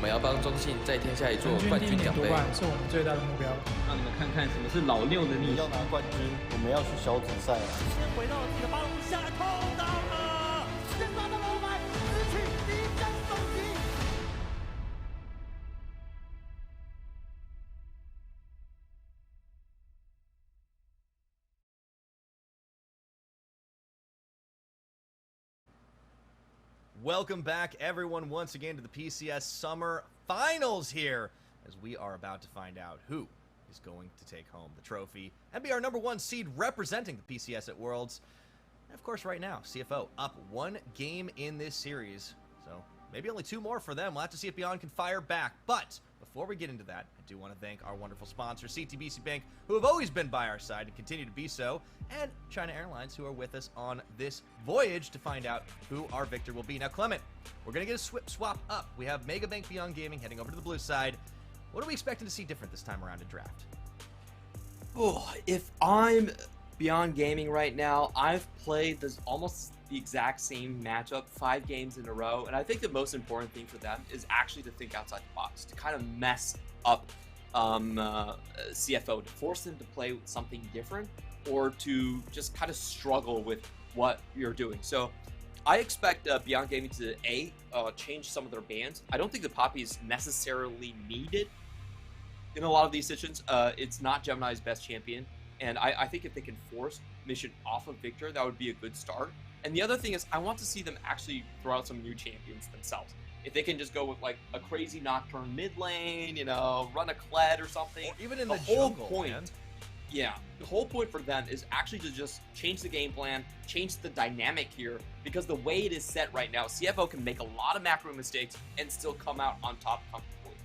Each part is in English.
们要帮中信再添下一座冠冠军军第一年夺奖杯。冠是我们最大的目标。让你们看看什么是老六的逆袭。要拿冠军，我们要去小组赛了。先回到了自己的八路下来，偷到了，先发的老板失去第一张首席。Welcome back, everyone, once again to the PCS Summer Finals here, as we are about to find out who is going to take home the trophy and be our #1 seed representing the PCS at Worlds. And of course, right now, CFO up 1 game in this series, so maybe only 2 more for them. We'll have to see if Beyond can fire back. But before we get into that, I do want to thank our wonderful sponsor, CTBC Bank, who have always been by our side and continue to be so, and China Airlines, who are with us on this voyage to find out who our victor will be. Now, Clement, we're going to get a swap up. We have Mega Bank Beyond Gaming heading over to the blue side. What are we expecting to see different this time around in draft? Oh, if I'm Beyond Gaming right now, I've played this almost the exact same matchup 5 games in a row, and I think the most important thing for them is actually to think outside the box, to kind of mess up CFO, to force them to play something different, or to just kind of struggle with what you're doing. So I expect Beyond Gaming to change some of their bans. I don't think the Poppy is necessarily needed in a lot of these situations. It's not Gemini's best champion, and I think if they can force Mission off of Victor, that would be a good start. And the other thing is, I want to see them actually throw out some new champions themselves. If they can just go with like a crazy Nocturne mid lane, you know, run a Kled or something. Or even in the the whole jungle, point, man. Yeah, the whole point for them is actually to just change the game plan, change the dynamic here, because the way it is set right now, CFO can make a lot of macro mistakes and still come out on top comfortably.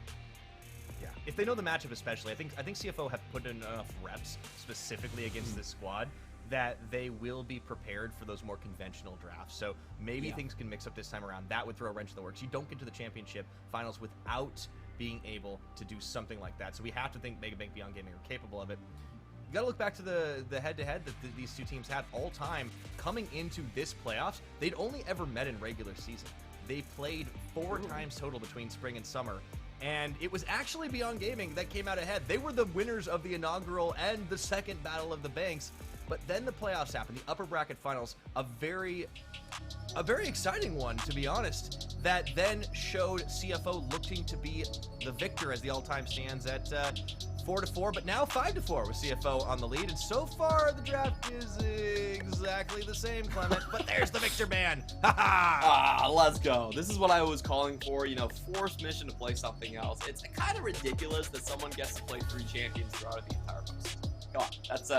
Yeah, if they know the matchup especially, I think CFO have put in enough reps specifically against this squad that they will be prepared for those more conventional drafts. So maybe things can mix up this time around. That would throw a wrench in the works. You don't get to the championship finals without being able to do something like that. So we have to think Mega Bank Beyond Gaming are capable of it. You got to look back to the head-to-head that these two teams had all time coming into this playoffs. They'd only ever met in regular season. They played 4 times total between spring and summer, and it was actually Beyond Gaming that came out ahead. They were the winners of the inaugural and the second Battle of the Banks. But then the playoffs happened, the upper bracket finals, a very exciting one, to be honest, that then showed CFO looking to be the victor as the all-time stands at 4-4, but now 5-4 with CFO on the lead. And so far, the draft is exactly the same, Clement, but there's the victor ban. Let's go. This is what I was calling for, you know, force Mission to play something else. It's kind of ridiculous that someone gets to play 3 champions throughout the entire post. Come on, that's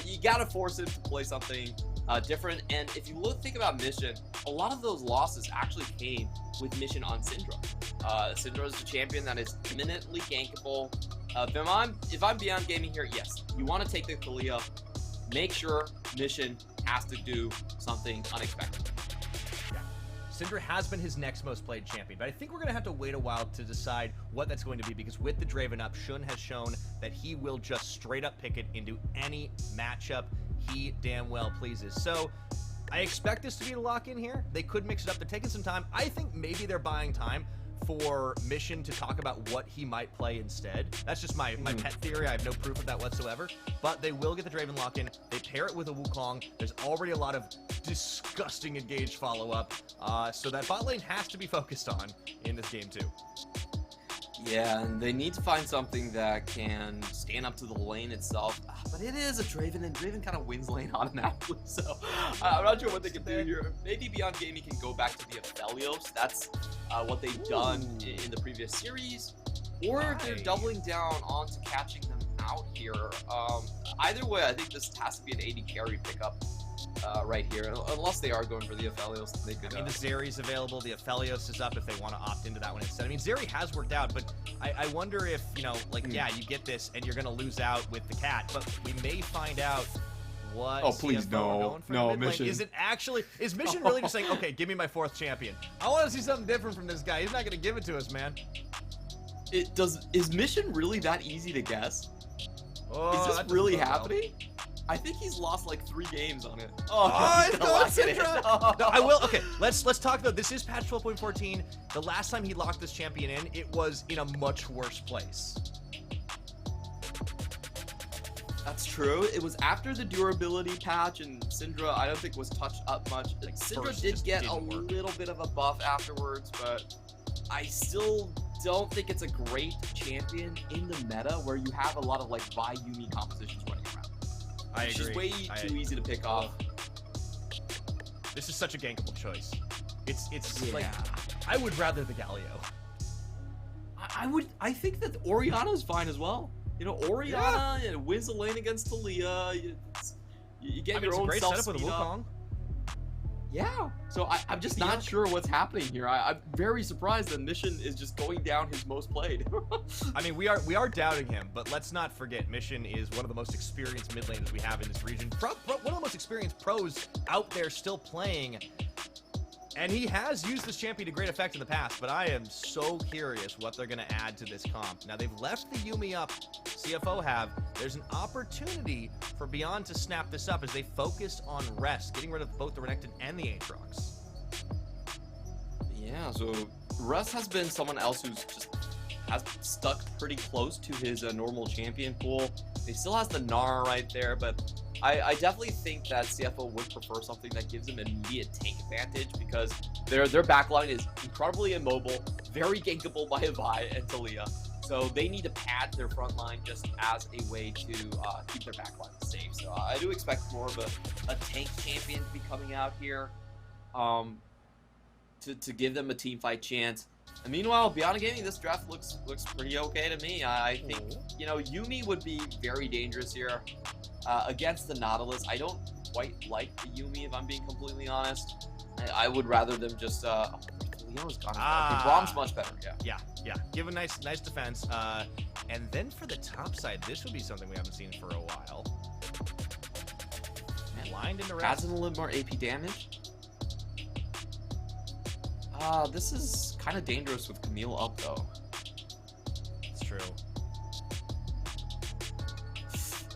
you gotta force him to play something different. And if you think about Mission, a lot of those losses actually came with Mission on Syndra. Syndra is a champion that is eminently gankable. If I'm Beyond Gaming here, yes, you want to take the Kalia, make sure Mission has to do something unexpected. Syndra has been his next most played champion, but I think we're going to have to wait a while to decide what that's going to be, because with the Draven up, Shun has shown that he will just straight up pick it into any matchup he damn well pleases. So I expect this to be a lock in here. They could mix it up. They're taking some time. I think maybe they're buying time for Mission to talk about what he might play instead. That's just my pet theory. I have no proof of that whatsoever. But they will get the Draven lock in. They pair it with a Wukong. There's already a lot of disgusting engaged follow-up. So that bot lane has to be focused on in this game too. Yeah, and they need to find something that can stand up to the lane itself. But it is a Draven, and Draven kind of wins lane automatically, so I'm not sure what they can do here. Maybe Beyond Gaming can go back to the Aphelios. That's what they've done in the previous series. Or if they're doubling down onto catching them out here. Either way, I think this has to be an AD carry pickup right here. Unless they are going for the Aphelios, they could. I mean, the Zeri's available. The Aphelios is up if they want to opt into that one instead. I mean, Zeri has worked out, but I wonder if, you know, like, yeah, you get this and you're going to lose out with the cat, but we may find out what please CFO no. are going for No, mid lane. Mission. Is Mission really just saying, okay, give me my 4th champion? I want to see something different from this guy. He's not going to give it to us, man. Is Mission really that easy to guess? Oh, is this really happening? I think he's lost like 3 games on it. Oh, he's it's gonna going lock it in. Syndra! No, I will. Okay, let's talk about this. Is patch 12.14. The last time he locked this champion in, it was in a much worse place. That's true. It was after the durability patch, and Syndra I don't think was touched up much. Like, Syndra Burst did just get a didn't work. little bit of a buff afterwards, but I still don't think it's a great champion in the meta where you have a lot of like Vi Yumi compositions running around. I It's agree. just way too easy to pick off. This is such a gankable choice. It's Yeah. like, I would rather the Galio. I think that Orianna's fine as well. You know, Orianna wins the lane against Talia. You get I mean, your it's a own great self setup with a speed up. Wukong. Yeah. So I'm just not sure what's happening here. I'm very surprised that Mission is just going down his most played. I mean, we are doubting him, but let's not forget, Mission is one of the most experienced mid laners we have in this region. One of the most experienced pros out there still playing. And he has used this champion to great effect in the past, but I am so curious what they're going to add to this comp. Now, they've left the Yuumi up, CFO have. There's an opportunity for Beyond to snap this up as they focus on rest, getting rid of both the Renekton and the Aatrox. Yeah, so Russ has been someone else who's just has stuck pretty close to his normal champion pool. He still has the Gnar right there, but I definitely think that CFO would prefer something that gives him immediate tank advantage because their backline is incredibly immobile, very gankable by Vi and Talia. So they need to pad their front line just as a way to keep their backline safe. So I do expect more of a tank champion to be coming out here to give them a team fight chance. And meanwhile, Beyond Gaming, this draft looks pretty okay to me. I think, you know, Yuumi would be very dangerous here against the Nautilus. I don't quite like the Yuumi, if I'm being completely honest. I would rather them just... Leo's gone. Okay, Brom's much better, yeah. Yeah. Give a nice defense. And then for the top side, this would be something we haven't seen for a while. Blind into Adds rest. in a little more AP damage. This is kind of dangerous with Camille up, though. It's true.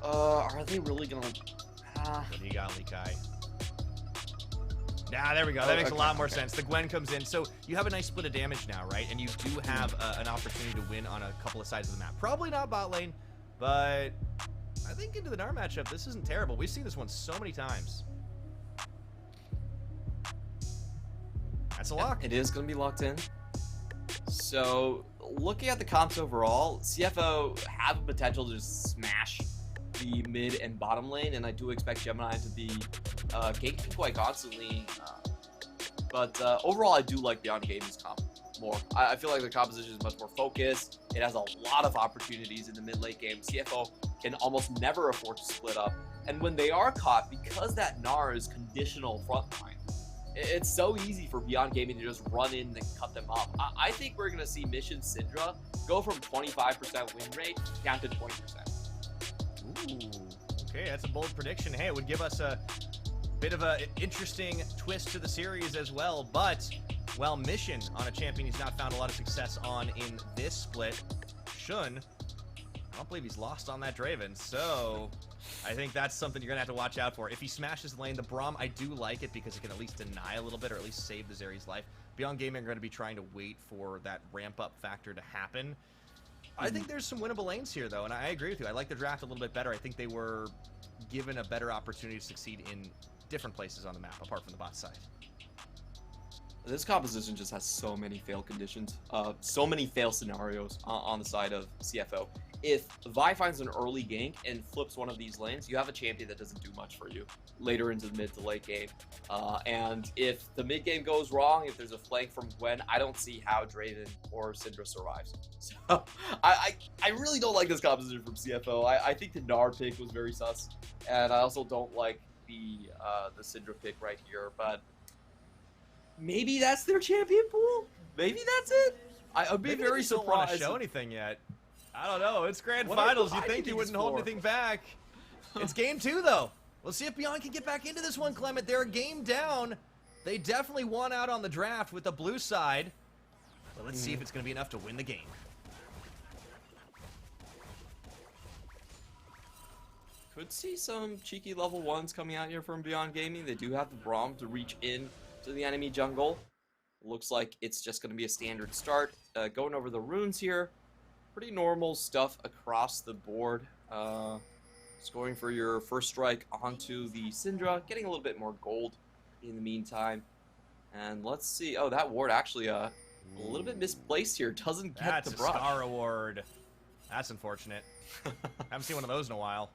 Are they really gonna... What do you got, Likai? Nah, there we go. That makes a lot more sense. The Gwen comes in. So you have a nice split of damage now, right? And you do have an opportunity to win on a couple of sides of the map. Probably not bot lane, but I think into the Gnar matchup, this isn't terrible. We've seen this one so many times. That's a lock. It is going to be locked in. So, looking at the comps overall, CFO have a potential to just smash the mid and bottom lane, and I do expect Gemini to be ganking quite constantly. But overall, I do like Beyond Gaming's comp more. I feel like the composition is much more focused. It has a lot of opportunities in the mid-late game. CFO can almost never afford to split up. And when they are caught, because that Gnar is conditional frontline, it's so easy for Beyond Gaming to just run in and cut them up. I think we're going to see Mission Syndra go from 25% win rate down to 20%. Ooh, okay, that's a bold prediction. Hey, it would give us a bit of an interesting twist to the series as well. But, well, Mission on a champion he's not found a lot of success on in this split. Shun, I don't believe he's lost on that Draven, so I think that's something you're going to have to watch out for. If he smashes the lane, the Braum, I do like it because it can at least deny a little bit or at least save the Zeri's life. Beyond Gaming are going to be trying to wait for that ramp-up factor to happen. I think there's some winnable lanes here, though, and I agree with you. I like the draft a little bit better. I think they were given a better opportunity to succeed in different places on the map, apart from the bot side. This composition just has so many fail conditions, so many fail scenarios on the side of CFO. If Vi finds an early gank and flips one of these lanes, you have a champion that doesn't do much for you later into the mid to late game. And if the mid game goes wrong, if there's a flank from Gwen, I don't see how Draven or Syndra survives. So I really don't like this composition from CFO. I think the Gnar pick was very sus, and I also don't like the Syndra pick right here. But maybe that's their champion pool. Maybe that's it. I'd be Maybe very they just don't want to surprised. show anything yet. I don't know. It's grand What are finals. they You think hiding he these wouldn't hold for? anything back. It's game 2, though. We'll see if Beyond can get back into this one, Clement. They're a game down. They definitely won out on the draft with the blue side. But let's see if it's going to be enough to win the game. Could see some cheeky level 1s coming out here from Beyond Gaming. They do have the Braum to reach in to the enemy jungle. Looks like it's just going to be a standard start. Going over the runes here. Pretty normal stuff across the board. Scoring for your first strike onto the Syndra. Getting a little bit more gold in the meantime. And let's see. Oh, that ward actually a little bit misplaced here. Doesn't get That's the a brush. Scar award. That's unfortunate. Haven't seen one of those in a while.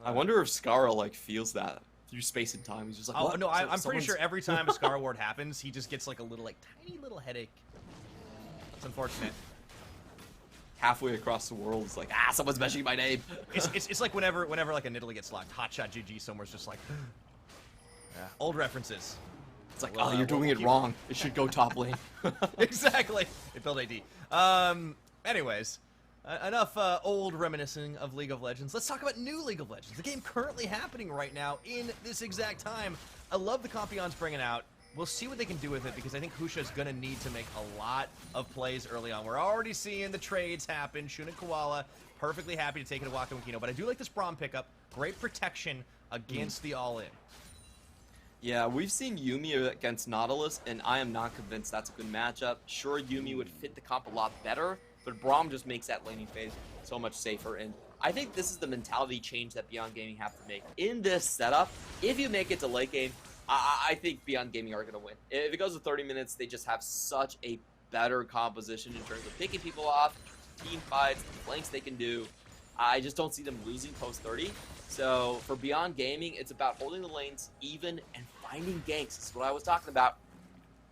I wonder if Scarra like feels that through space and time. He's just like, Oh what? no, I'm pretty Someone's- sure every time a Scar award happens, he just gets like a little, like tiny little headache. That's unfortunate. Halfway across the world, it's like, someone's mentioning my name. It's like whenever like a Nidalee gets locked, Hotshot GG somewhere's just like, yeah, old references. It's like, Well, you're doing we'll it keep- wrong. It should go top lane. Exactly. It built AD. Anyways, enough old reminiscing of League of Legends. Let's talk about new League of Legends. The game currently happening right now in this exact time. I love the Compion's bringing out. We'll see what they can do with it because I think Husha's going to need to make a lot of plays early on. We're already seeing the trades happen. Shun and Koala perfectly happy to take it to Waka and Kino, but I do like this Braum pickup. Great protection against the all-in. Yeah, we've seen Yuumi against Nautilus, and I am not convinced that's a good matchup. Sure, Yuumi would fit the comp a lot better, but Braum just makes that laning phase so much safer. And I think this is the mentality change that Beyond Gaming have to make. In this setup, if you make it to late game, I think Beyond Gaming are going to win. If it goes to 30 minutes, they just have such a better composition in terms of picking people off, team fights, the flanks they can do. I just don't see them losing post 30. So for Beyond Gaming, it's about holding the lanes even and finding ganks. This is what I was talking about.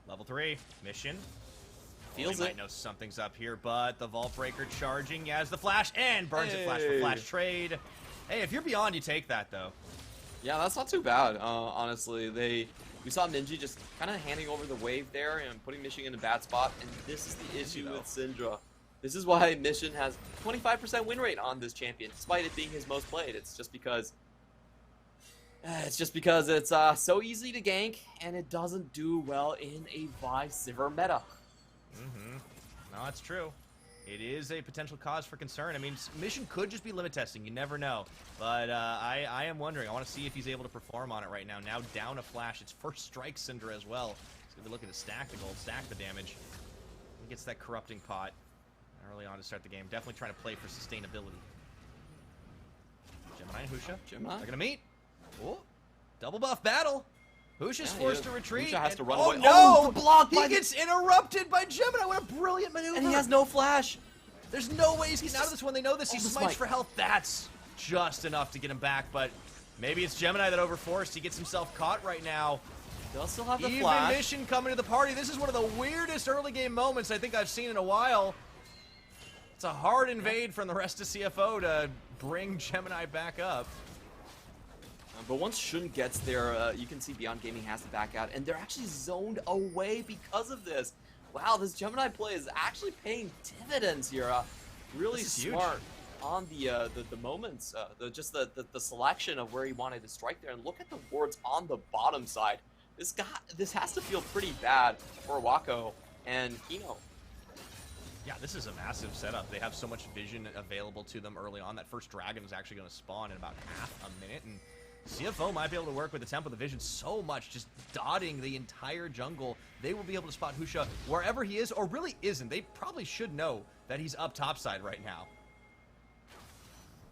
Level 3, mission. Feels He might it. know something's up here, but the Vault Breaker charging as the flash and burns it flash for flash trade. Hey, if you're Beyond, you take that though. Yeah, that's not too bad, honestly. We saw Minji just kind of handing over the wave there and putting Mission in a bad spot, and this is the issue with Syndra. This is why Mission has 25% win rate on this champion, despite it being his most played. It's just because it's so easy to gank, and it doesn't do well in a Vi Sivir meta. No, that's true. It is a potential cause for concern. I mean, Mission could just be limit testing. You never know. But I am wondering. I want to see if he's able to perform on it right now. Now down a flash. It's first strike Syndra as well. He's going to be looking to stack the gold, stack the damage. He gets that corrupting pot early on to start the game. Definitely trying to play for sustainability. Gemini and Husha. Gemini? They're going to meet. Oh, double buff battle. Husha's forced to retreat. Husha has to run oh, away. No! Oh, the block He by the- gets interrupted by Gemini. What a brilliant maneuver. And he has no flash. There's no way he's getting out of this when they know this. He Oh, the smites smite. for health. That's just enough to get him back, but maybe it's Gemini that overforced. He gets himself caught right now. They'll still have the Even flash. Mission coming to the party. This is one of the weirdest early game moments I think I've seen in a while. It's a hard invade from the rest of CFO to bring Gemini back up. But once Shun gets there, you can see Beyond Gaming has to back out, and they're actually zoned away because of this. Wow, this Gemini play is actually paying dividends here. Really This is huge. smart on the moments, the selection of where he wanted to strike there. And look at the wards on the bottom side. This has to feel pretty bad for Wako and Kino. Yeah, this is a massive setup. They have so much vision available to them early on. That first dragon is actually going to spawn in about half a minute, and CFO might be able to work with the Temple of the Vision so much, just dotting the entire jungle. They will be able to spot Husha wherever he is, or really isn't. They probably should know that he's up topside right now.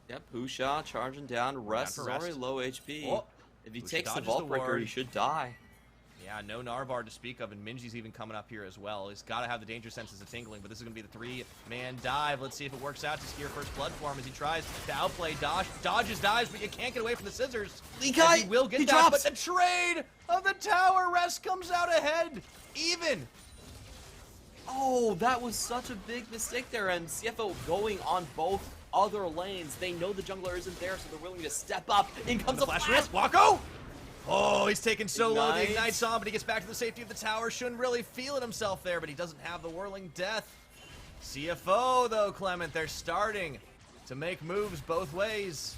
Yep, Husha charging down. Rest for is rest. already low HP. Oh, If he Husha takes the dodges Vault the Breaker, ward. he should die. Yeah, no Narvar to speak of, and Minji's even coming up here as well. He's got to have the danger senses of tingling, but this is going to be the three-man dive. Let's see if it works out to secure first blood for him as he tries to outplay dodges, dives, but you can't get away from the scissors. Lekai, He will get he that, drops. but the trade of the tower rest comes out ahead. Even. Oh, that was such a big mistake there, and CFO going on both other lanes. They know the jungler isn't there, so they're willing to step up. In comes the flash. risk. Wako! Oh, he's taken so low. The Ignite. Ignite's on, but he gets back to the safety of the tower. Shouldn't really feel it himself there, but he doesn't have the whirling death. CFO, though, Clement, they're starting to make moves both ways.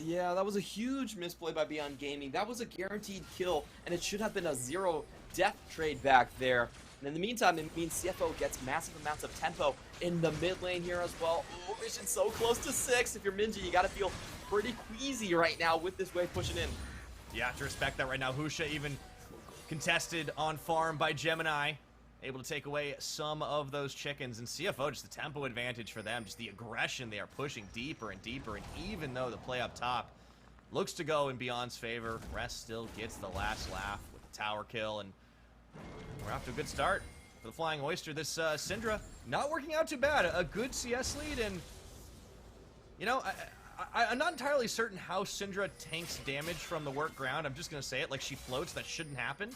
Yeah, that was a huge misplay by Beyond Gaming. That was a guaranteed kill, and it should have been a 0 death trade back there. And in the meantime, it means CFO gets massive amounts of tempo in the mid lane here as well. Oh, Mission's so close to 6. If you're Minji, you got to feel pretty queasy right now with this wave pushing in. You have to respect that right now. Husha even contested on farm by Gemini. Able to take away some of those chickens. And CFO, just the tempo advantage for them. Just the aggression. They are pushing deeper and deeper. And even though the play up top looks to go in Beyond's favor, Rest still gets the last laugh with the tower kill. And we're off to a good start for the Flying Oyster. This Syndra not working out too bad. A good CS lead. And, you know, I'm not entirely certain how Syndra tanks damage from the work ground. I'm just going to say it like she floats. That shouldn't happen.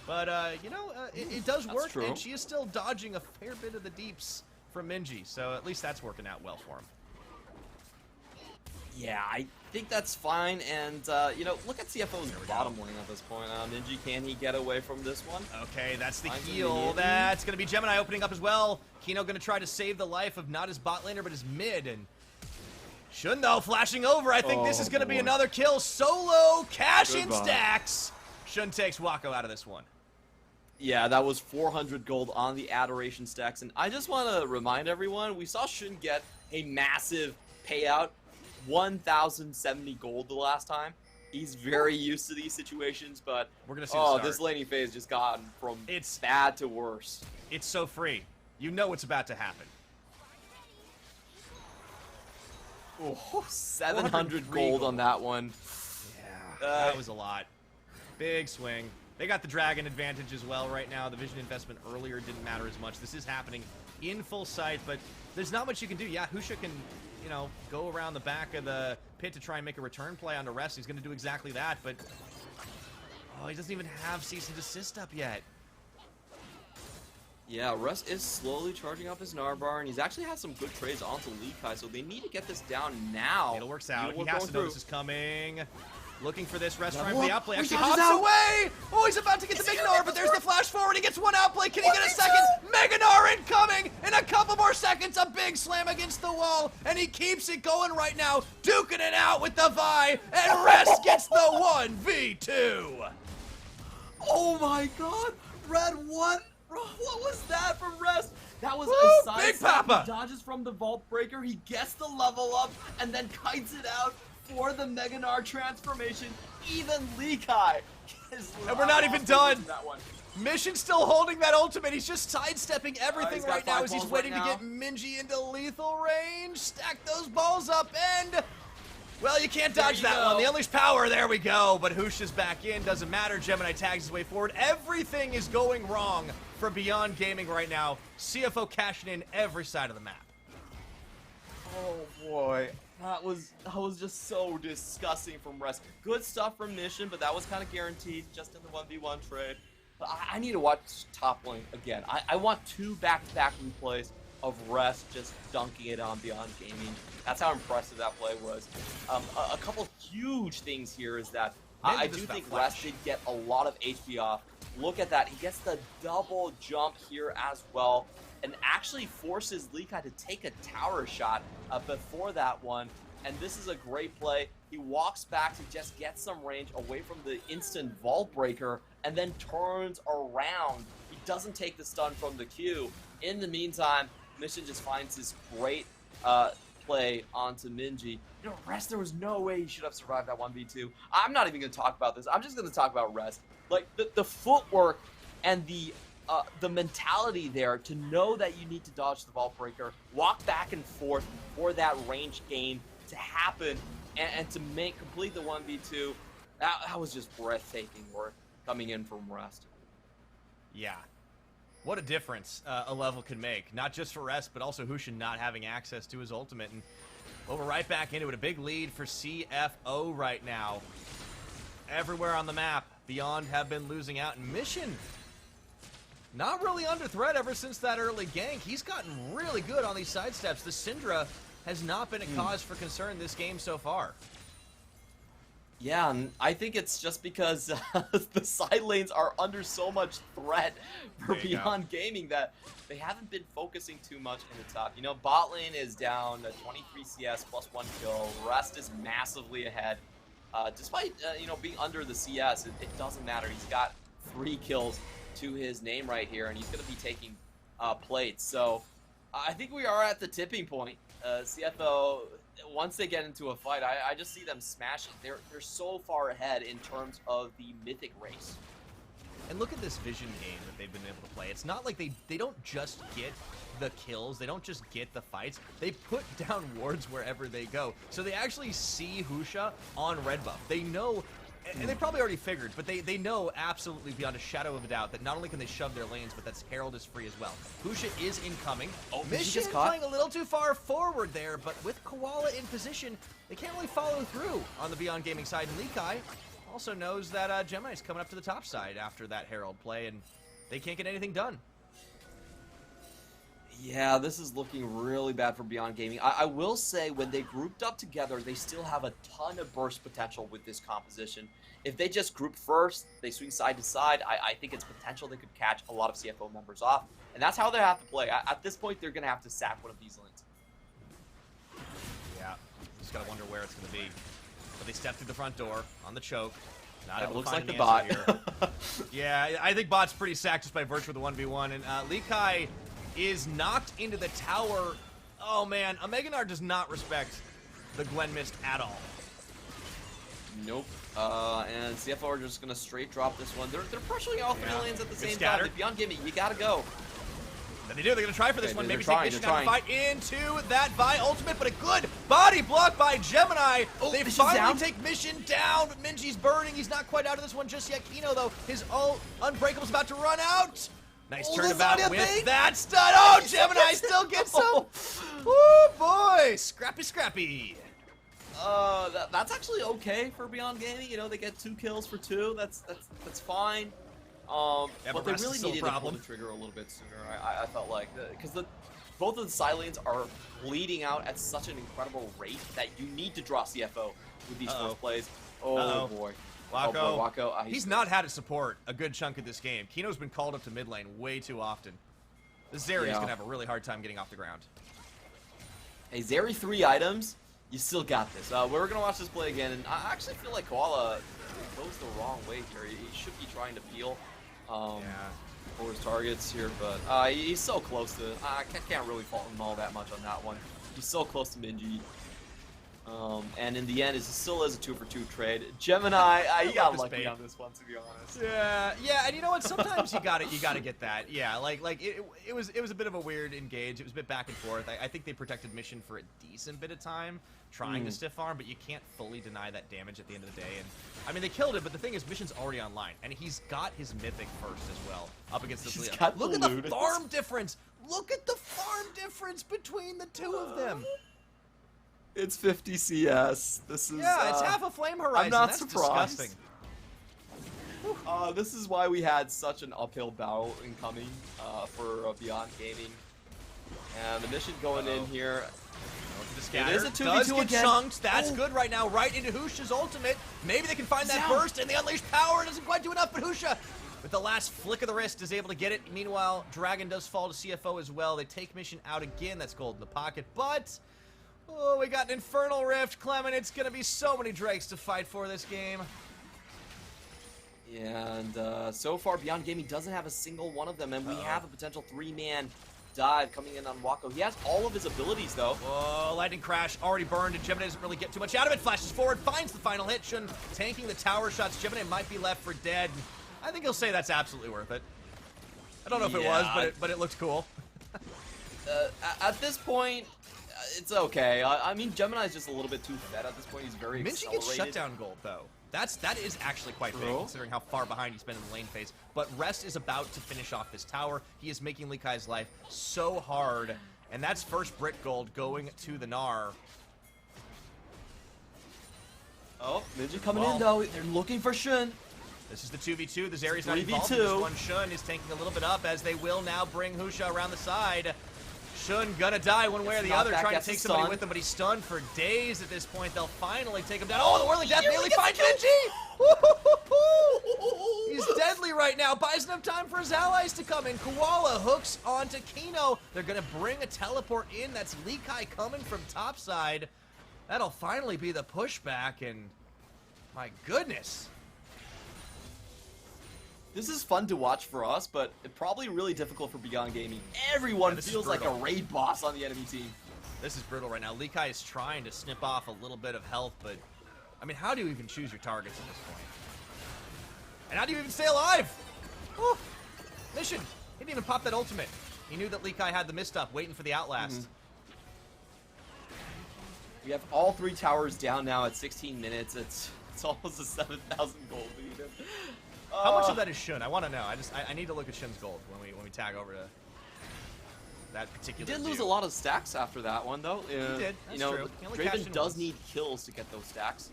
But, you know, it does work, true. and she is still dodging a fair bit of the deeps from Minji. So at least that's working out well for him. Yeah, I think that's fine. And, you know, look at CFO's bottom lane at this point. Minji, can he get away from this one? Okay, that's the Finds him heal. immediately. That's going to be Gemini opening up as well. Kino going to try to save the life of not his bot laner, but his mid. And Shun, though, flashing over. I think this is going to be another kill. Solo, cash in stacks. Shun takes Wako out of this one. Yeah, that was 400 gold on the Adoration stacks. And I just want to remind everyone, we saw Shun get a massive payout, 1,070 gold the last time. He's very used to these situations, but We're gonna see the start. this laning phase just gotten from It's- bad to worse. It's so free. You know what's about to happen. Oh, 700 403 gold on that one. Yeah, that was a lot. Big swing. They got the dragon advantage as well right now. The vision investment earlier didn't matter as much. This is happening in full sight, but there's not much you can do. Yeah, Husha can, you know, go around the back of the pit to try and make a return play on the rest. He's going to do exactly that, but oh, he doesn't even have cease and desist up yet. Yeah, Russ is slowly charging up his Narbar, and he's actually had some good trades onto Lee Kai, so they need to get this down now. It works out. Needle He has going to know through. this is coming. Looking for this rest trying for Level the up. outplay. Oh, he Actually dodges hops out. away. Oh, he's about to get the he big gonna Gnar, get but the there's the flash forward. He gets one outplay. Can he get a second? Mega Gnar incoming in a couple more seconds. A big slam against the wall, and he keeps it going right now, duking it out with the Vi, and Rest gets the 1v2. Oh my god! Red 1! Bro, what was that from Rest? That was Woo, a side Big step. Papa! He dodges from the Vault Breaker, he gets the level up, and then kites it out for the Mega Gnar transformation. Even Lee Kai is And we're not even done. That one. Mission still holding that ultimate. He's just sidestepping everything he's got right now 5 as he's balls waiting right to now. get Minji into lethal range. Stack those balls up and... Well, you can't There dodge you that go. one. The Unleashed Power, there we go. But Husha's back in. Doesn't matter. Gemini tags his way forward. Everything is going wrong for Beyond Gaming right now. CFO cashing in every side of the map. Oh boy, that was just so disgusting from Rest. Good stuff from Mission, but that was kind of guaranteed just in the 1v1 trade. But I need to watch top lane again. I want 2 back-to-back replays of Rest just dunking it on Beyond Gaming. That's how impressive that play was. A couple huge things here is that I do think Rest did get a lot of HP off. Look at that. He gets the double jump here as well and actually forces Lee Kai to take a tower shot before that one. And this is a great play. He walks back to just get some range away from the instant Vault Breaker and then turns around. He doesn't take the stun from the Q. In the meantime, Mission just finds this great play onto Minji. You know, Rest, there was no way he should have survived that 1v2. I'm not even going to talk about this. I'm just going to talk about Rest. Like, the footwork and the mentality there to know that you need to dodge the Vault Breaker, walk back and forth for that range gain to happen, and to complete the 1v2, that was just breathtaking work coming in from Rest. Yeah. What a difference a level can make. Not just for Rest, but also Husha not having access to his ultimate. And well, we're right back into it. A big lead for CFO right now. Everywhere on the map, Beyond have been losing out. And Mission, not really under threat ever since that early gank. He's gotten really good on these sidesteps. The Syndra has not been a cause for concern this game so far. Yeah, and I think it's just because the side lanes are under so much threat for There you go. Beyond Gaming that they haven't been focusing too much in the top. You know, bot lane is down 23 CS plus 1 kill. Rest is massively ahead. Despite, you know, being under the CS, it doesn't matter. He's got 3 kills to his name right here, and he's going to be taking plates. So I think we are at the tipping point. CFO, once they get into a fight, I just see them smashing. They're so far ahead in terms of the mythic race. And look at this vision game that they've been able to play. It's not like they don't just get the kills, they don't just get the fights, they put down wards wherever they go. So they actually see Husha on red buff. They know, and they probably already figured, but they know absolutely beyond a shadow of a doubt that not only can they shove their lanes, but that's Herald is free as well. Husha is incoming. Oh, Mission playing a little too far forward there, but with Koala in position, they can't really follow through on the Beyond Gaming side. And Likai also knows that Gemini's coming up to the top side after that Herald play, and they can't get anything done. Yeah, this is looking really bad for Beyond Gaming. I will say, when they grouped up together, they still have a ton of burst potential with this composition. If they just group first, they swing side to side, I think it's potential they could catch a lot of CFO members off. And that's how they have to play. At this point, they're going to have to sack one of these lanes. Yeah, just gotta wonder where it's gonna be. But they stepped through the front door on the choke. Not That able looks to find like an the answer bot. here. Yeah, I think bot's pretty sacked just by virtue of the 1v1. And Likai is knocked into the tower. Oh man, Omeganar does not respect the Gwen Mist at all. Nope. And CFO are just gonna straight drop this one. They're pressuring all three lanes at the Good same scatter. time. But Beyond Gaming, you gotta go. Then they do. They're gonna try for this Okay, one. they're Maybe trying, take Mission they're out of the fight into that Vi ultimate, but a good body block by Gemini. Oh, They Mission's finally down. take Mission down, but Minji's burning. He's not quite out of this one just yet. Kino, though, his ult Unbreakable's about to run out. Nice turnabout lasagna with thing. that stun. Oh, Gemini still gets some. Oh boy, scrappy, scrappy. That's actually okay for Beyond Gaming. You know, they get 2 kills for 2. That's fine. Yeah, but they rest really is still a needed to pull problem. the trigger a little bit sooner. I felt like, because both of the side lanes are bleeding out at such an incredible rate that you need to draw CFO with these first plays. Oh boy. Wako. Oh boy, Wako. He's not had to support a good chunk of this game. Kino's been called up to mid lane way too often. This Zeri's gonna have a really hard time getting off the ground. Hey, Zeri 3 items. You still got this. We're gonna watch this play again, and I actually feel like Koala goes the wrong way here. He should be trying to peel for his targets here, but he's so close to. I can't really fault him all that much on that one. He's so close to Minji. And in the end, it still is a 2-for-2 trade. Gemini, he got lucky on this one, to be honest. Yeah, and you know what? Sometimes you gotta get that. Yeah, it was a bit of a weird engage. It was a bit back and forth. I think they protected Mission for a decent bit of time, trying to stiff arm, but you can't fully deny that damage at the end of the day. And I mean, they killed it, but the thing is, Mission's already online, and he's got his mythic first as well up against this. Look at the farm difference. Look at the farm difference between the two of them. It's 50 CS. This is it's half a Flame Horizon. I'm not That's surprised. disgusting. This is why we had such an uphill battle incoming for Beyond Gaming. And the mission going in here. It is a 2v2 does get again. chunked. That's good right now, right into Husha's ultimate. Maybe they can find that burst, and the unleashed power doesn't quite do enough, but Husha, with the last flick of the wrist, is able to get it. Meanwhile, Dragon does fall to CFO as well. They take Mission out again. That's gold in the pocket, but oh, we got an Infernal Rift, Clement. It's going to be so many Drakes to fight for this game. Yeah, and so far Beyond Gaming doesn't have a single one of them, and we have a potential 3-man dive coming in on Wako. He has all of his abilities, though. Whoa, Lightning Crash already burned, and Gemini doesn't really get too much out of it. Flashes forward, finds the final hit. Shun tanking the tower shots. Gemini might be left for dead. I think he'll say that's absolutely worth it. I don't know if it was, but it looked cool. At this point, it's okay. I mean, Gemini's just a little bit too fed at this point. He's very Minji accelerated. gets shutdown gold, though. That is actually quite big, considering how far behind he's been in the lane phase. But Rest is about to finish off this tower. He is making Likai's life so hard. And that's first Brit gold going to the Gnar. Oh, Minji coming in, though. They're looking for Shun. This is the 2v2. The Zeri's not 3v2. involved in this one. Shun is taking a little bit up as they will now bring Husha around the side. Shun gonna die one way or the other, trying to take somebody with him, but he's stunned for days at this point. They'll finally take him down. Oh, the Whirling Death nearly finds Minji! He's deadly right now. Buys enough time for his allies to come in. Koala hooks onto Kino. They're gonna bring a teleport in. That's Likai coming from topside. That'll finally be the pushback, and my goodness. This is fun to watch for us, but probably really difficult for Beyond Gaming. Everyone feels like a raid boss on the enemy team. This is brutal right now. Lee Kai is trying to snip off a little bit of health, but I mean, how do you even choose your targets at this point? And how do you even stay alive? Woo! Mission. He didn't even pop that ultimate. He knew that Lee Kai had the misstep, waiting for the outlast. We have all 3 towers down now at 16 minutes. It's almost a 7,000 gold lead. How much of that is Shun? I want to know. I need to look at Shun's gold when we tag over to that particular. He did lose view. a lot of stacks after that one, though. He did. That's true. He only cashed Draven in does once. need kills to get those stacks.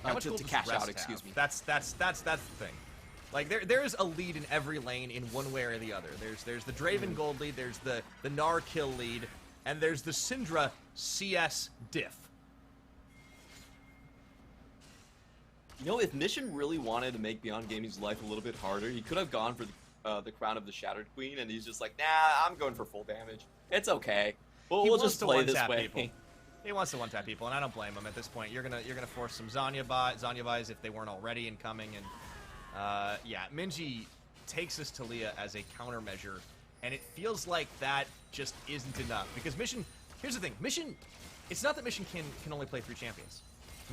How much to gold does cash Rest out, excuse have? me. That's the thing. Like there is a lead in every lane in one way or the other. There's the Draven gold lead, there's the Gnar kill lead, and there's the Syndra CS diff. You know, if Mission really wanted to make Beyond Gaming's life a little bit harder, he could have gone for the crown of the Shattered Queen, and he's just like, nah, I'm going for full damage. It's okay. We'll just play this way. People. He wants to one-tap people, and I don't blame him at this point. You're gonna force some Zanya buys if they weren't already incoming, and yeah, Minji takes this to Leah as a countermeasure, and it feels like that just isn't enough because Mission. Here's the thing, Mission. It's not that Mission can only play 3 champions.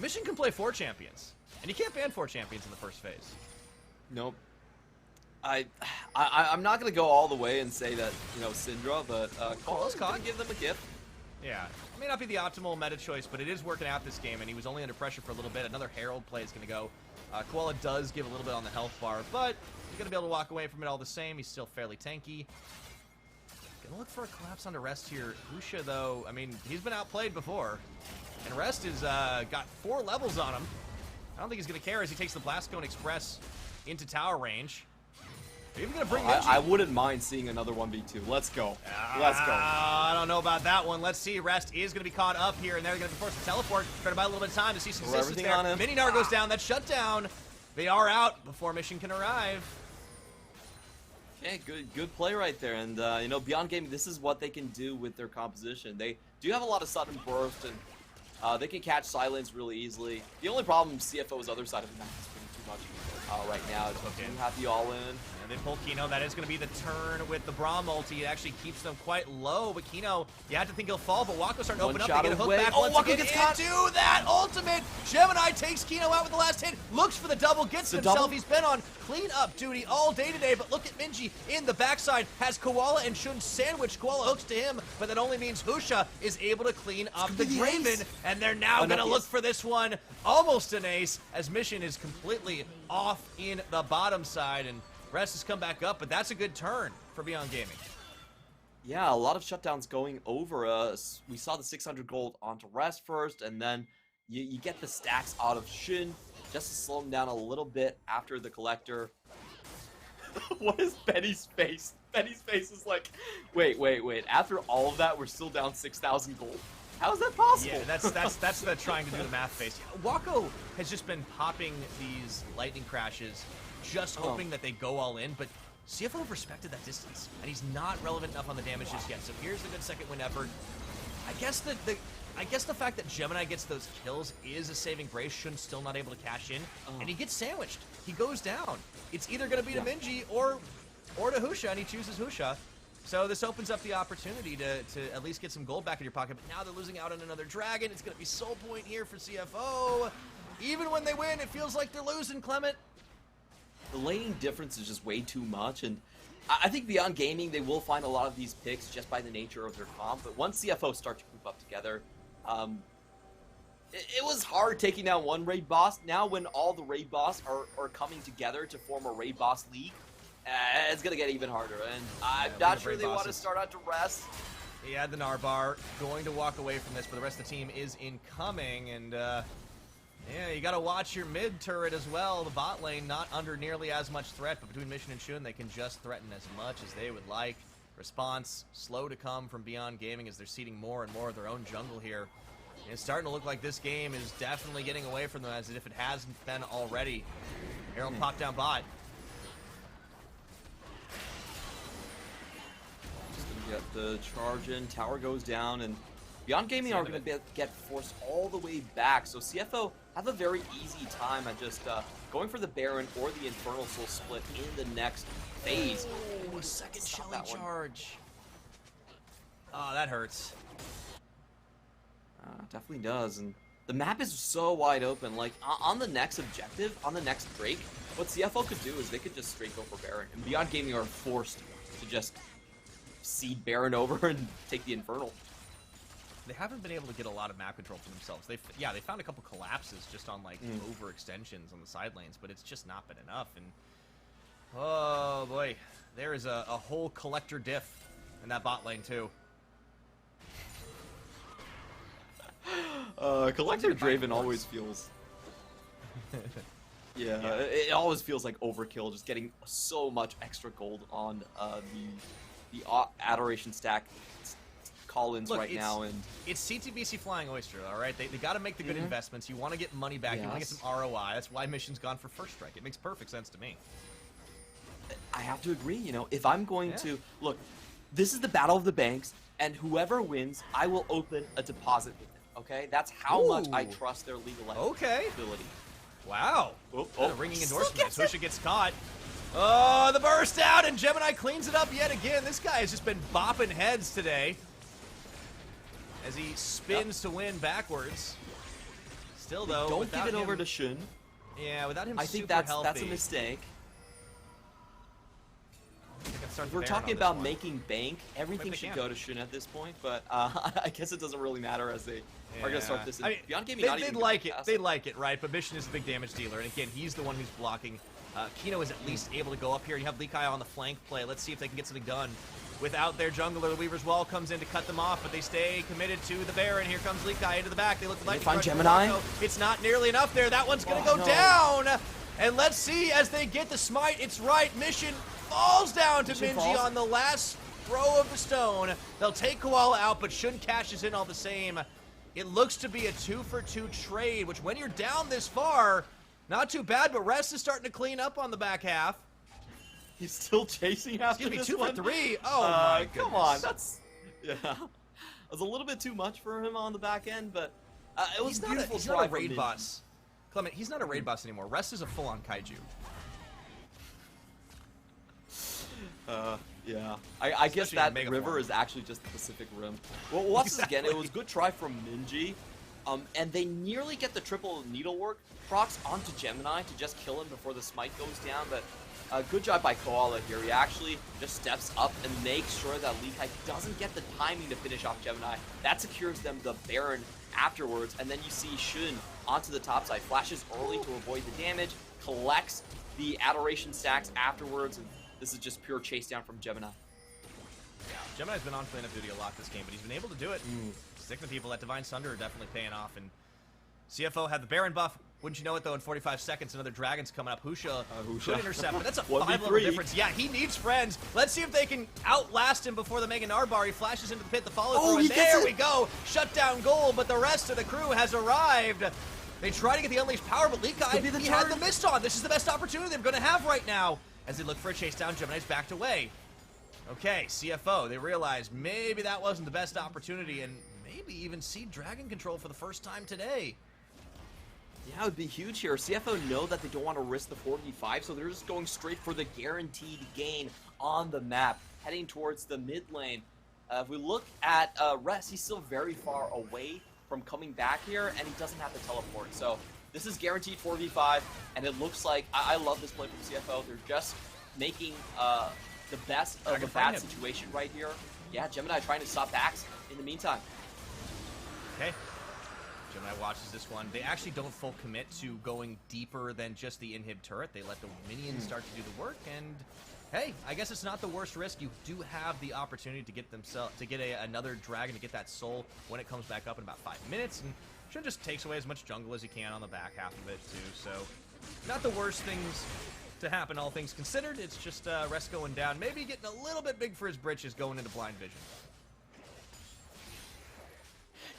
Mission can play 4 champions, and you can't ban 4 champions in the first phase. Nope. I'm not gonna go all the way and say that Syndra, but Cole's gonna give them a gift. Yeah, it may not be the optimal meta choice, but it is working out this game, and he was only under pressure for a little bit. Another Herald play is going to go. Koala does give a little bit on the health bar, but he's going to be able to walk away from it all the same. He's still fairly tanky. Going to look for a collapse onto Rest here. Husha, though, I mean, he's been outplayed before, and Rest has got 4 levels on him. I don't think he's going to care as he takes the Blast Cone Express into tower range. Are you even going to bring Minji? I wouldn't mind seeing another 1v2. Let's go. Let's go. I don't know about that one. Let's see. Rest is going to be caught up here, and they're going to be forced to teleport. Trying to buy a little bit of time to see some Throw assistance everything there. on him. Mininar goes down. That's shut down. They are out before Mission can arrive. Okay, good play right there. And, Beyond Gaming, this is what they can do with their composition. They do have a lot of sudden burst, and they can catch Silence really easily. The only problem, CFO's other side of the map is putting too much right now. They have the all-in. And they pull Kino. That is going to be the turn with the Braum ulti. It actually keeps them quite low, but Kino, you have to think he'll fall, but Wako starting to open up. They get a hook back once Wako again gets caught. into that ultimate. Gemini takes Kino out with the last hit, looks for the double, gets himself. double? He's been on cleanup duty all day today, but look at Minji in the backside. Has Koala and Shun sandwiched. Koala hooks to him, but that only means Husha is able to clean up the Draven, and they're now going to look for this one. Almost an ace, as Mission is completely off in the bottom side, and Rest has come back up, but that's a good turn for Beyond Gaming. Yeah, a lot of shutdowns going over us. We saw the 600 gold onto Rest first, and then you get the stacks out of Shin just to slow him down a little bit after the collector. What is Benny's face? Benny's face is like, wait. After all of that, we're still down 6,000 gold. How is that possible? Yeah, that's the trying to do the math face. Wako has just been popping these lightning crashes, just hoping that they go all in, but CFO respected that distance, and he's not relevant enough on the damage just yet. So here's the good second win effort. I guess the fact that Gemini gets those kills is a saving grace. Shun's still not able to cash in, and he gets sandwiched. He goes down. It's either going to be to Minji or to Husha, and he chooses Husha. So this opens up the opportunity to at least get some gold back in your pocket, but now they're losing out on another dragon. It's going to be soul point here for CFO. Even when they win, it feels like they're losing, Clement. The laning difference is just way too much, and I think Beyond Gaming, they will find a lot of these picks just by the nature of their comp, but once CFO start to group up together, it was hard taking down one raid boss. Now when all the raid boss are coming together to form a raid boss league, it's going to get even harder, and I'm not sure they want to start out to Rest. He had the Narbar, going to walk away from this, but the rest of the team is incoming, and yeah, you got to watch your mid turret as well. The bot lane not under nearly as much threat, but between Mission and Shun, they can just threaten as much as they would like. Response slow to come from Beyond Gaming as they're seeding more and more of their own jungle here. And it's starting to look like this game is definitely getting away from them as if it hasn't been already. Herald pop down bot. Just gonna get the charge in, tower goes down, and Beyond Gaming are going to get forced all the way back. So CFO have a very easy time at just going for the Baron or the Infernal Soul split in the next phase. Oh, second Stop shelling that one. charge. Oh, that hurts. Definitely does, and the map is so wide open. Like, on the next objective, on the next break, what CFO could do is they could just straight go for Baron, and Beyond Gaming are forced to just seed Baron over and take the Infernal. They haven't been able to get a lot of map control for themselves. They found a couple collapses just on like overextensions on the side lanes, but it's just not been enough. And oh boy, there is a whole collector diff in that bot lane too. Collector Draven always feels... yeah, it always feels like overkill, just getting so much extra gold on the Adoration stack call-ins right now. And it's CTBC Flying Oyster, all right? They got to make the good investments. You want to get money back. You want to get some ROI. That's why Mission's gone for first strike. It makes perfect sense to me. I have to agree, you know, if I'm going to... Look, this is the Battle of the Banks, and whoever wins, I will open a deposit with them, okay? That's how much I trust their legal ability. Wow. Oh, ringing endorsement. Husha gets caught. Oh, the burst out, and Gemini cleans it up yet again. This guy has just been bopping heads today as he spins to win backwards. Still, though, don't give it over to Shun. Yeah, without him I think super that's a mistake. If we're talking about making bank, everything should go to Shun at this point, but I guess it doesn't really matter as they are going to start this. Beyond Gaming, they'd like it. They'd like it, right? But Mission is a big damage dealer, and again, he's the one who's blocking. Kino is at least able to go up here. You have Likai on the flank play. Let's see if they can get something done. Without their jungler, the Weaver's Wall comes in to cut them off, but they stay committed to the Baron. Here comes Likai into the back. They look like find Gemini. It's not nearly enough there. That one's going to go down. And let's see as they get the smite. It's right. Mission falls down to Minji on the last throw of the stone. They'll take Koala out, but Shun cashes in all the same. It looks to be a 2-for-2 trade, which when you're down this far, not too bad, but Rest is starting to clean up on the back half. He's still chasing after this 2 for 3. Oh my goodness. Come on, that's... Yeah. It was a little bit too much for him on the back end, but it was beautiful. He's not a raid boss. Clement, he's not a raid boss anymore. Rest is a full-on kaiju. Yeah. I guess that river is actually just the Pacific Rim. Well, watch this again. It was a good try from Minji. And they nearly get the triple needlework procs onto Gemini to just kill him before the smite goes down, but good job by Koala here. He actually just steps up and makes sure that Likai doesn't get the timing to finish off Gemini. That secures them the Baron afterwards, and then you see Shun onto the top side, flashes early to avoid the damage, collects the Adoration stacks afterwards, and this is just pure chase down from Gemini. Yeah, Gemini's been on cleanup duty a lot this game, but he's been able to do it. Sticking with people, that Divine Sunder are definitely paying off, and CFO had the Baron buff. Wouldn't you know it, though, in 45 seconds, another Dragon's coming up. Husha could intercept, but that's a 5-level difference. Yeah, he needs friends. Let's see if they can outlast him before the Mega Narbar. He flashes into the pit, the follow-through, and there we go. Shut down goal, but the rest of the crew has arrived. They try to get the Unleashed Power, but Likai, he had the mist on. This is the best opportunity they're going to have right now. As they look for a chase down, Gemini's backed away. Okay, CFO, they realize maybe that wasn't the best opportunity, and maybe even see Dragon Control for the first time today. Yeah, it would be huge here. CFO know that they don't want to risk the 4v5, so they're just going straight for the guaranteed gain on the map, heading towards the mid lane. If we look at Rest, he's still very far away from coming back here, and he doesn't have the teleport. So this is guaranteed 4v5, and it looks like, I love this play from CFO. They're just making the best of a bad situation right here. Yeah, Gemini trying to stop backs in the meantime. Okay. Gemini watches this one. They actually don't full commit to going deeper than just the inhib turret. They let the minions start to do the work, and hey, I guess it's not the worst risk. You do have the opportunity to get another dragon to get that soul when it comes back up in about 5 minutes, and Shun just takes away as much jungle as he can on the back half of it too. So not the worst things to happen, all things considered. It's just Rest going down, maybe getting a little bit big for his britches going into blind vision.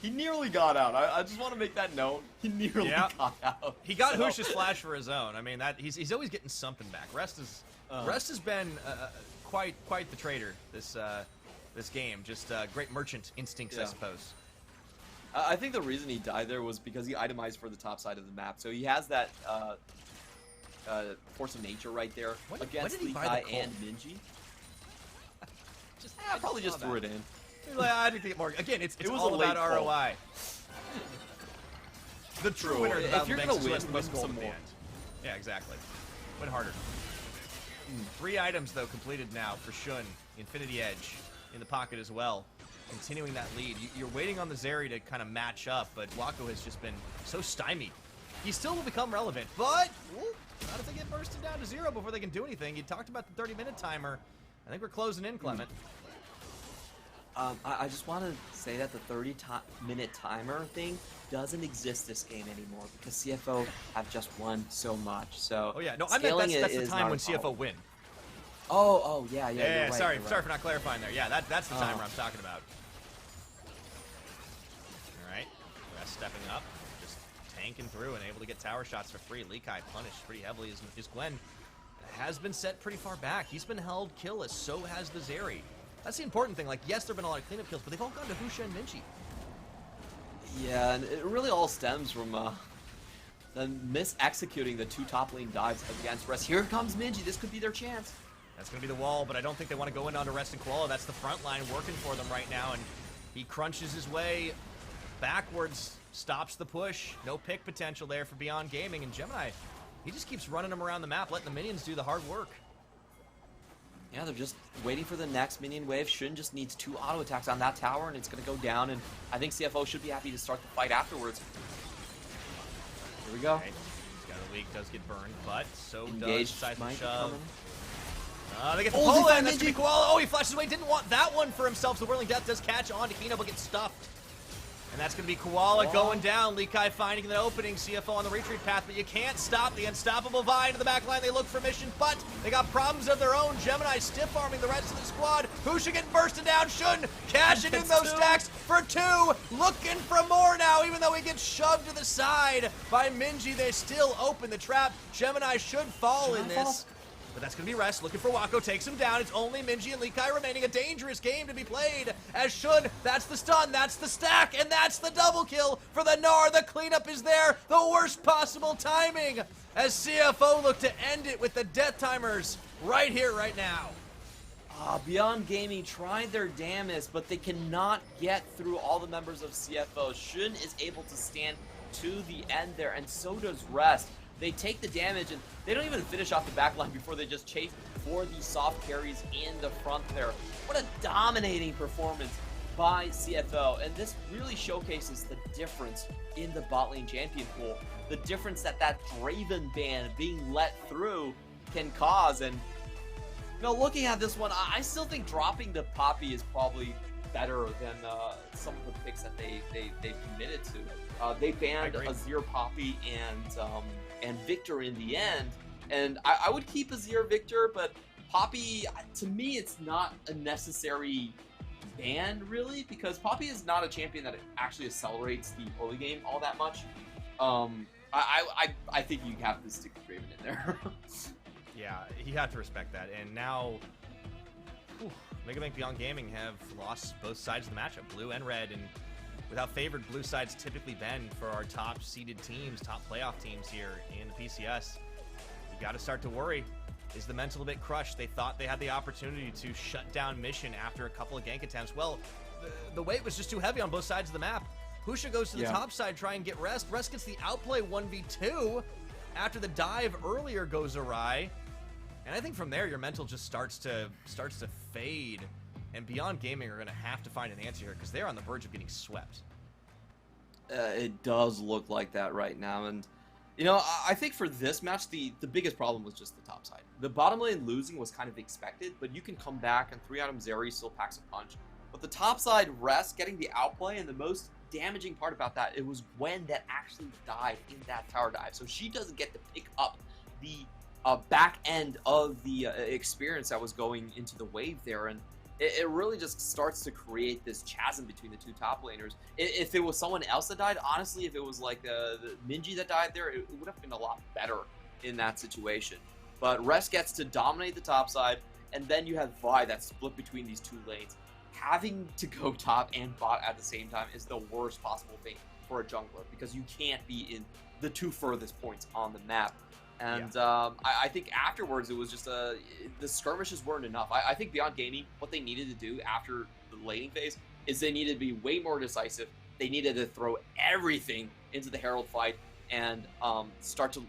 He nearly got out. I just want to make that known. He nearly got out. He got Husha's flash for his own. I mean, that he's always getting something back. Rest has been quite the trader this game. Just great merchant instincts, I suppose. I think the reason he died there was because he itemized for the top side of the map. So he has that force of nature right there against did he buy Likai the and Minji. Just Probably just threw it in. I think to get more. Again, it's was all a late about call. ROI. The true True. winner of the If battle you're banks gonna is who has win, the most win gold some at the more. end. Yeah, exactly. Win harder. 3 items though completed now for Shun. Infinity Edge in the pocket as well. Continuing that lead. You're waiting on the Zeri to kind of match up, but Wako has just been so stymied. He still will become relevant, but not if they get bursted down to 0 before they can do anything. You talked about the 30-minute timer. I think we're closing in, Clement. I just want to say that the 30-minute timer thing doesn't exist this game anymore because CFO have just won so much. So Oh yeah, no, I meant that's the is time not when a problem. CFO win. Oh, yeah, Yeah, you're right, sorry you're right. for not clarifying there. Yeah, that's the timer I'm talking about. All right, Rest stepping up, just tanking through and able to get tower shots for free. Likai punished pretty heavily. His Gwen has been set pretty far back. He's been held killless, so has the Zeri. That's the important thing. Like, yes, there have been a lot of cleanup kills, but they've all gone to Husha and Minchi. Yeah, and it really all stems from them mis-executing the 2 top lane dives against Rest. Here comes Minji. This could be their chance. That's going to be the wall, but I don't think they want to go in onto Rest and Koala. That's the front line working for them right now, and he crunches his way backwards, stops the push. No pick potential there for Beyond Gaming, and Gemini, he just keeps running them around the map, letting the minions do the hard work. Yeah, they're just waiting for the next minion wave. Shun just needs 2 auto attacks on that tower, and it's going to go down, and I think CFO should be happy to start the fight afterwards. Here we go. Okay. He's got a leak, does get burned, but so Engaged does Seismic might be Shove. coming. They get the Oh, pull they in, find that's gonna be Minji. Koala. Oh, he flashes away, didn't want that one for himself, so Whirling Death does catch on to Hino, but gets stuffed. And that's gonna be Koala going down. Likai finding the opening, CFO on the retreat path, but you can't stop the unstoppable Vine to the back line. They look for mission, but they got problems of their own. Gemini stiff-arming the rest of the squad. Husha getting bursted down. Shun cashing in those stacks for 2. Looking for more now, even though he gets shoved to the side by Minji. They still open the trap. Gemini should fall in this. But that's going to be Rest, looking for Wako, takes him down. It's only Minji and Likai remaining. A dangerous game to be played as Shun. That's the stun, that's the stack, and that's the double kill for the Gnar. The cleanup is there. The worst possible timing as CFO look to end it with the death timers right here, right now. Beyond Gaming tried their damnedest, but they cannot get through all the members of CFO. Shun is able to stand to the end there, and so does Rest. They take the damage, and they don't even finish off the backline before they just chase for the soft carries in the front there. What a dominating performance by CFO, and this really showcases the difference in the bot lane champion pool. The difference that Draven ban being let through can cause, and you know, looking at this one, I still think dropping the Poppy is probably better than some of the picks that they committed to. They banned Azir, Poppy, and Victor in the end, and I would keep Azir, Victor, but Poppy, to me, it's not a necessary ban, really, because Poppy is not a champion that actually accelerates the early game all that much. I think you have to stick with Draven in there. Yeah, you have to respect that. And now, Mega Man Beyond Gaming have lost both sides of the matchup, blue and red, and with how favored blue sides typically been for our top seeded teams, top playoff teams here in the PCS, you got to start to worry. Is the mental a bit crushed? They thought they had the opportunity to shut down Mission after a couple of gank attempts. Well, the weight was just too heavy on both sides of the map. Husha goes to the top side, try and get Rest. Rest gets the outplay 1v2 after the dive earlier goes awry. And I think from there, your mental just starts to fade. And Beyond Gaming are going to have to find an answer here because they're on the verge of getting swept. It does look like that right now, and you know, I think for this match, the biggest problem was just the top side. The bottom lane losing was kind of expected, but you can come back, and 3-item Zeri still packs a punch. But the top side Rest getting the outplay, and the most damaging part about that, it was Gwen that actually died in that tower dive, so she doesn't get to pick up the back end of the experience that was going into the wave there, and it really just starts to create this chasm between the two top laners. If it was someone else that died, honestly, if it was like the Minji that died there, it would have been a lot better in that situation. But Rest gets to dominate the top side, and then you have Vi that's split between these two lanes. having to go top and bot at the same time is the worst possible thing for a jungler, because you can't be in the two furthest points on the map. And I think afterwards it was just the skirmishes weren't enough. I think Beyond Gaming, what they needed to do after the laning phase is they needed to be way more decisive. They needed to throw everything into the Herald fight and start to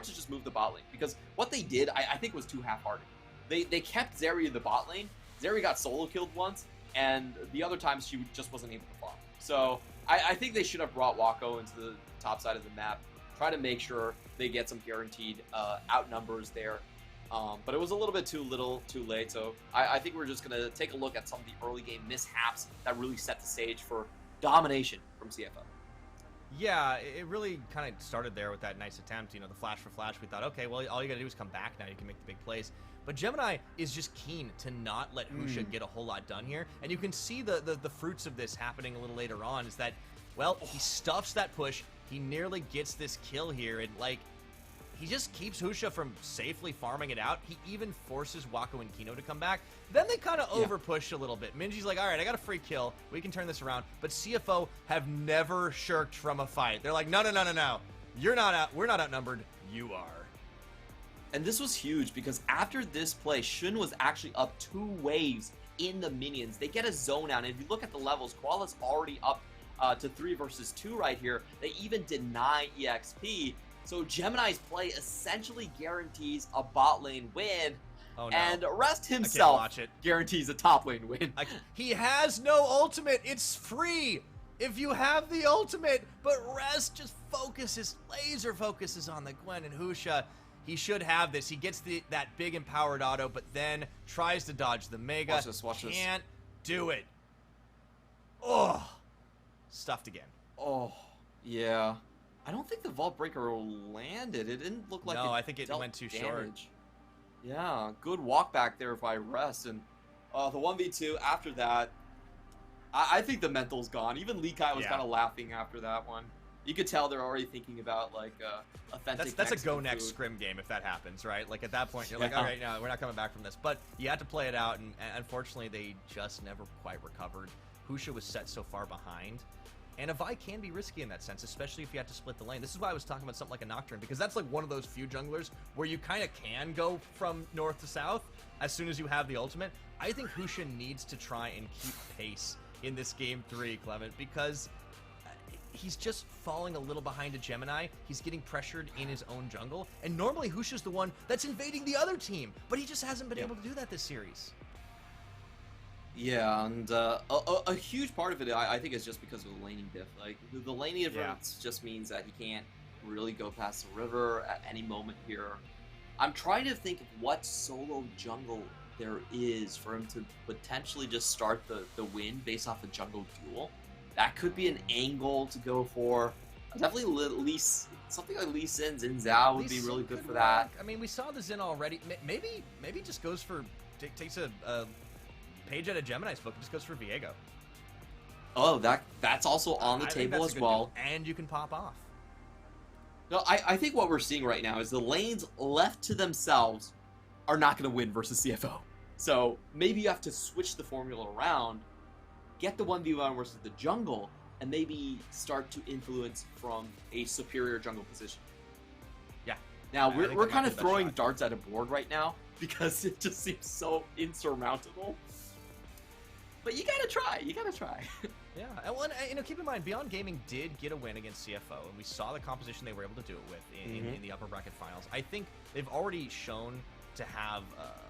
just move the bot lane, because what they did I think was too half-hearted. They kept Zeri in the bot lane. Zeri got solo killed once, and the other times she just wasn't able to farm. So I think they should have brought Wako into the top side of the map, try to make sure they get some guaranteed outnumbers there. But it was a little bit too little, too late. So I think we're just going to take a look at some of the early game mishaps that really set the stage for domination from CFO. Yeah, it really kind of started there with that nice attempt. You know, the flash for flash. We thought, okay, well, all you got to do is come back now. You can make the big plays. But Gemini is just keen to not let Husha get a whole lot done here. And you can see the fruits of this happening a little later on, is that, well, he stuffs that push. He nearly gets this kill here, and, like, he just keeps Husha from safely farming it out. He even forces Wako and Kino to come back. Then they kind of over-push a little bit. Minji's like, all right, I got a free kill. We can turn this around. But CFO have never shirked from a fight. They're like, no. You're not out. We're not outnumbered. You are. And this was huge, because after this play, Shun was actually up 2 waves in the minions. They get a zone out. And if you look at the levels, Koala's already up to 3 versus 2 right here. They even deny EXP. So Gemini's play essentially guarantees a bot lane win. Oh, no. And Rest himself guarantees a top lane win. He has no ultimate. It's free if you have the ultimate. But Rest just laser focuses on the Gwen and Husha. He should have this. He gets that big empowered auto, but then tries to dodge the Mega. Watch this. Can't do it. Oh, stuffed again. Oh, yeah. I don't think the Vault Breaker landed. It didn't look like I think it went too short. Yeah, good walk back there by Rest. And the 1v2 after that, I think the mental's gone. Even Lee Kai was kind of laughing after that one. You could tell they're already thinking about, like, authentic. That's a go next scrim game if that happens, right? Like, at that point, you're like, all right, no, we're not coming back from this. But you had to play it out, and unfortunately, they just never quite recovered. Husha was set so far behind. And a Vi can be risky in that sense, especially if you have to split the lane. This is why I was talking about something like a Nocturne, because that's like one of those few junglers where you kind of can go from north to south as soon as you have the ultimate. I think Husha needs to try and keep pace in this game 3, Clement, because he's just falling a little behind a Gemini. He's getting pressured in his own jungle, and normally Husha's the one that's invading the other team, but he just hasn't been able to do that this series. Yeah, and a huge part of it, I think, is just because of the laning diff. Like, the laning difference just means that he can't really go past the river at any moment here. I'm trying to think of what solo jungle there is for him to potentially just start the win based off a jungle duel. That could be an angle to go for. Definitely something like Lee Sin, Xin Zhao would be really good for that. I mean, we saw the Xin already. Maybe just goes for, takes a page out of Gemini's book and just goes for Viego. Oh, that's also on the table as well. And you can pop off. No, I think what we're seeing right now is the lanes left to themselves are not going to win versus CFO. So maybe you have to switch the formula around, get the 1v1 versus the jungle, and maybe start to influence from a superior jungle position. Yeah. Now, we're kind of throwing darts at a board right now because it just seems so insurmountable. But you gotta try. Yeah, and keep in mind, Beyond Gaming did get a win against CFO, and we saw the composition they were able to do it with in the upper bracket finals. I think they've already shown to have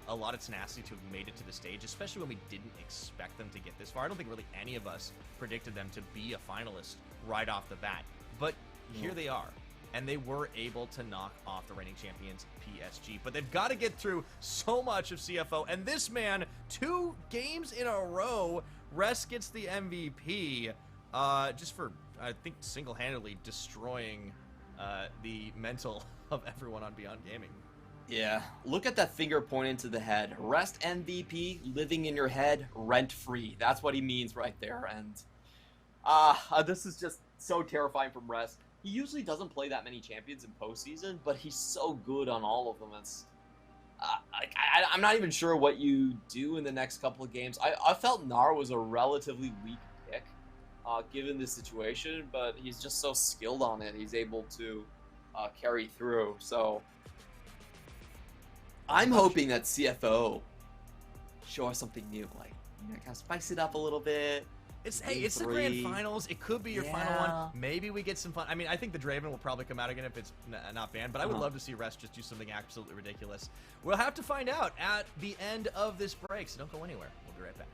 a lot of tenacity to have made it to the stage, especially when we didn't expect them to get this far. I don't think really any of us predicted them to be a finalist right off the bat, but here they are. And they were able to knock off the reigning champions, PSG. But they've got to get through so much of CFO. And this man, 2 games in a row, Rest gets the MVP just for, I think, single-handedly destroying the mental of everyone on Beyond Gaming. Yeah, look at that finger pointing to the head. Rest MVP, living in your head, rent-free. That's what he means right there. And this is just so terrifying from Rest. He usually doesn't play that many champions in postseason, but he's so good on all of them. I'm not even sure what you do in the next couple of games. I felt Gnar was a relatively weak pick, given the situation, but he's just so skilled on it. He's able to carry through. So I'm hoping that CFO show us something new, like kind of spice it up a little bit. It's the grand finals. It could be your final one. Maybe we get some fun. I mean, I think the Draven will probably come out again if it's not banned, but I would love to see Rest just do something absolutely ridiculous. We'll have to find out at the end of this break, so don't go anywhere. We'll be right back.